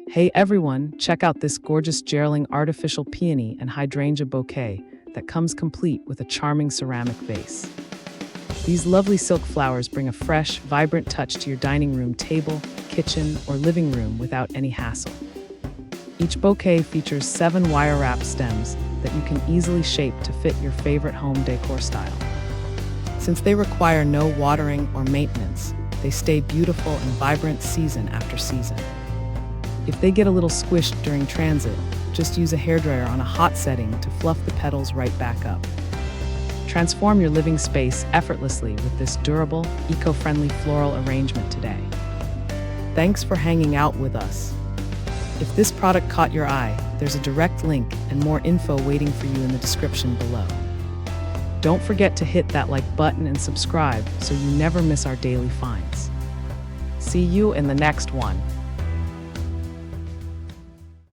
Hey everyone, check out this gorgeous JARELING artificial peony and hydrangea bouquet that comes complete with a charming ceramic vase. These lovely silk flowers bring a fresh, vibrant touch to your dining room table, kitchen, or living room without any hassle. Each bouquet features 7 wire-wrap stems that you can easily shape to fit your favorite home decor style. Since they require no watering or maintenance, they stay beautiful and vibrant season after season. If they get a little squished during transit, just use a hairdryer on a hot setting to fluff the petals right back up. Transform your living space effortlessly with this durable, eco-friendly floral arrangement today. Thanks for hanging out with us. If this product caught your eye, there's a direct link and more info waiting for you in the description below. Don't forget to hit that like button and subscribe so you never miss our daily finds. See you in the next one.